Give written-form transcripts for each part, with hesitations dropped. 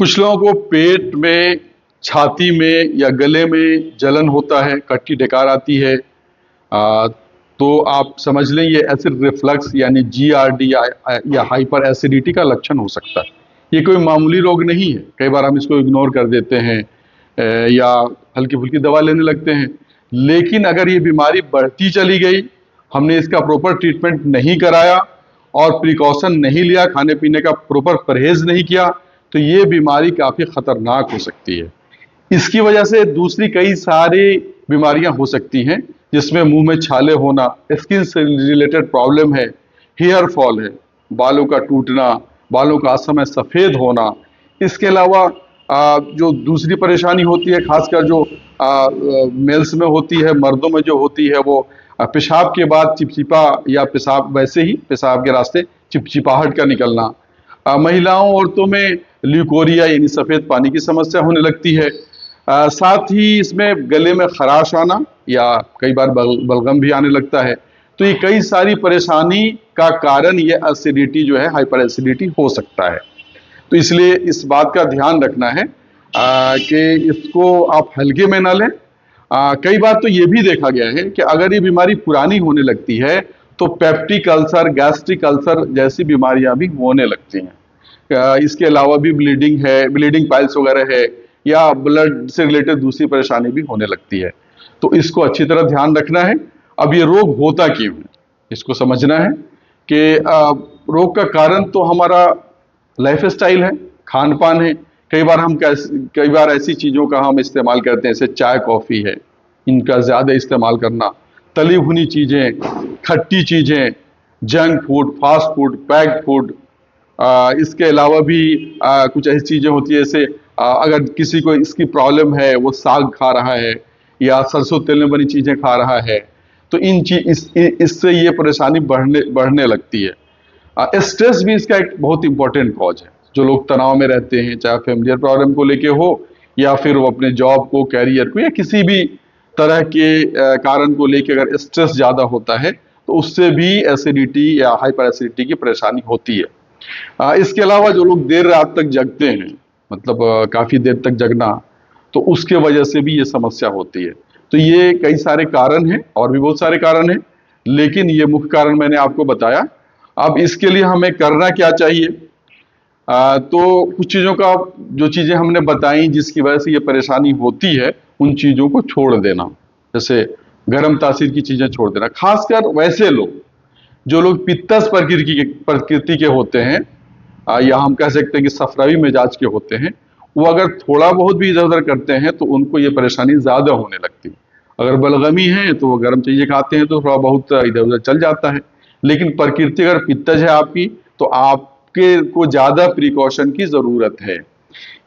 कुछ लोगों को पेट में, छाती में या गले में जलन होता है, कटकी डकार आती है। तो आप समझ लें ये एसिड रिफ्लक्स यानी जीआरडी या हाइपर एसिडिटी का लक्षण हो सकता है। ये कोई मामूली रोग नहीं है। कई बार हम इसको इग्नोर कर देते हैं या हल्की फुल्की दवा लेने लगते हैं। लेकिन अगर ये बीमारी बढ़ती चली गई, हमने इसका प्रॉपर ट्रीटमेंट नहीं कराया और प्रिकॉशन नहीं लिया, खाने पीने का प्रॉपर परहेज नहीं किया, तो ये बीमारी काफ़ी खतरनाक हो सकती है। इसकी वजह से दूसरी कई सारी बीमारियां हो सकती हैं, जिसमें मुंह में छाले होना, स्किन से रिलेटेड प्रॉब्लम है, हेयर फॉल है, बालों का टूटना, बालों का असमय सफ़ेद होना। इसके अलावा जो दूसरी परेशानी होती है, खासकर जो मेल्स में होती है, मर्दों में जो होती है, वो पेशाब के बाद चिपचिपा या पेशाब वैसे ही पेशाब के रास्ते चिपचिपाहट का निकलना। महिलाओं औरतों में ल्यूकोरिया यानी सफ़ेद पानी की समस्या होने लगती है। साथ ही इसमें गले में खराश आना या कई बार बलगम भी आने लगता है। तो ये कई सारी परेशानी का कारण ये एसिडिटी जो है, हाइपर एसिडिटी हो सकता है। तो इसलिए इस बात का ध्यान रखना है कि इसको आप हल्के में ना लें। कई बार तो ये भी देखा गया है कि अगर ये बीमारी पुरानी होने लगती है तो पेप्टिक अल्सर, गैस्ट्रिक अल्सर जैसी बीमारियां भी होने लगती हैं। इसके अलावा भी ब्लीडिंग है, ब्लीडिंग पाइल्स वगैरह है, या ब्लड से रिलेटेड दूसरी परेशानी भी होने लगती है। तो इसको अच्छी तरह ध्यान रखना है। अब ये रोग होता क्यों है, इसको समझना है कि रोग का कारण तो हमारा लाइफ स्टाइल है, खान पान है। कई बार ऐसी चीज़ों का हम इस्तेमाल करते हैं, जैसे चाय कॉफ़ी है, इनका ज़्यादा इस्तेमाल करना, तली भुनी चीज़ें, खट्टी चीज़ें, junk food, fast food, packed food. इसके अलावा भी कुछ ऐसी चीज़ें होती है, जैसे अगर किसी को इसकी प्रॉब्लम है, वो साग खा रहा है या सरसों तेल में बनी चीज़ें खा रहा है, तो इससे ये परेशानी बढ़ने लगती है। स्ट्रेस भी इसका एक बहुत इंपॉर्टेंट कॉज है। जो लोग तनाव में रहते हैं, चाहे फैमिलियर प्रॉब्लम को लेके हो या फिर वो अपने जॉब को, कैरियर को, या किसी भी तरह के कारण को लेके अगर स्ट्रेस ज़्यादा होता है, तो उससे भी एसिडिटी या हाइपर एसिडिटी की परेशानी होती है। इसके अलावा जो लोग देर रात तक जगते हैं, मतलब काफ़ी देर तक जगना, तो उसके वजह से भी ये समस्या होती है। तो ये कई सारे कारण हैं, और भी बहुत सारे कारण हैं, लेकिन ये मुख्य कारण मैंने आपको बताया। अब इसके लिए हमें करना क्या चाहिए? तो कुछ चीज़ों का, जो चीज़ें हमने बताई जिसकी वजह से ये परेशानी होती है, उन चीज़ों को छोड़ देना। जैसे गर्म तासीर की चीज़ें छोड़ देना। खासकर वैसे लोग जो लोग पित्तस प्रकृति के होते हैं, या हम कह सकते हैं कि सफरावी मिजाज के होते हैं, वो अगर थोड़ा बहुत भी इधर उधर करते हैं तो उनको ये परेशानी ज़्यादा होने लगती है। अगर बलगमी है तो वो गर्म चीज़ें खाते हैं तो थोड़ा बहुत इधर उधर चल जाता है। लेकिन प्रकृति अगर पित्तज है आपकी, तो आपके को ज़्यादा प्रिकॉशन की ज़रूरत है।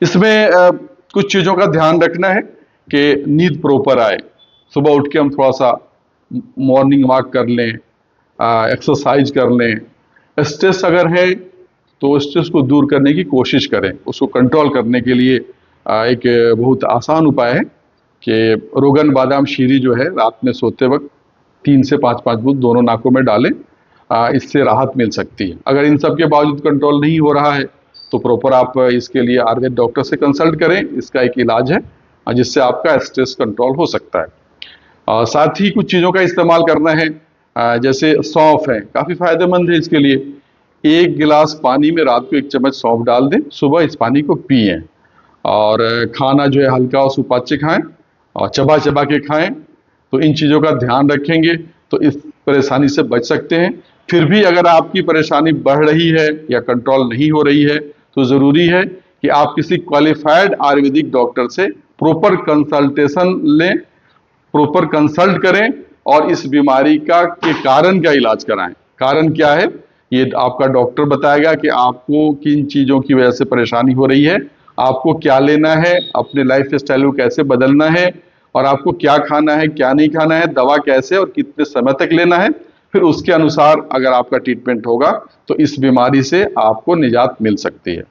इसमें कुछ चीज़ों का ध्यान रखना है कि नींद प्रॉपर आए। सुबह उठ के हम थोड़ा सा मॉर्निंग वॉक कर लें, एक्सरसाइज कर लें। स्ट्रेस अगर है तो स्ट्रेस को दूर करने की कोशिश करें। उसको कंट्रोल करने के लिए एक बहुत आसान उपाय है कि रोगन बादाम शीरी जो है, रात में सोते वक्त 3 से 5 बूंद दोनों नाकों में डालें। इससे राहत मिल सकती है। अगर इन सब के बावजूद कंट्रोल नहीं हो रहा है तो प्रॉपर आप इसके लिए आयुर्वेद डॉक्टर से कंसल्ट करें। इसका एक इलाज है जिससे आपका स्ट्रेस कंट्रोल हो सकता है। साथ ही कुछ चीज़ों का इस्तेमाल करना है, जैसे सौंफ है, काफ़ी फायदेमंद है इसके लिए। 1 गिलास पानी में रात को 1 चम्मच सौंफ डाल दें, सुबह इस पानी को पिएं। और खाना जो है हल्का और सुपाच्य खाएं और चबा चबा के खाएं। तो इन चीज़ों का ध्यान रखेंगे तो इस परेशानी से बच सकते हैं। फिर भी अगर आपकी परेशानी बढ़ रही है या कंट्रोल नहीं हो रही है, तो ज़रूरी है कि आप किसी क्वालिफाइड आयुर्वेदिक डॉक्टर से प्रॉपर कंसल्टेशन लें, प्रॉपर कंसल्ट करें और इस बीमारी के कारण का इलाज कराएं। कारण क्या है, ये आपका डॉक्टर बताएगा कि आपको किन चीज़ों की वजह से परेशानी हो रही है, आपको क्या लेना है, अपने लाइफ स्टाइल को कैसे बदलना है, और आपको क्या खाना है, क्या नहीं खाना है, दवा कैसे और कितने समय तक लेना है। फिर उसके अनुसार अगर आपका ट्रीटमेंट होगा तो इस बीमारी से आपको निजात मिल सकती है।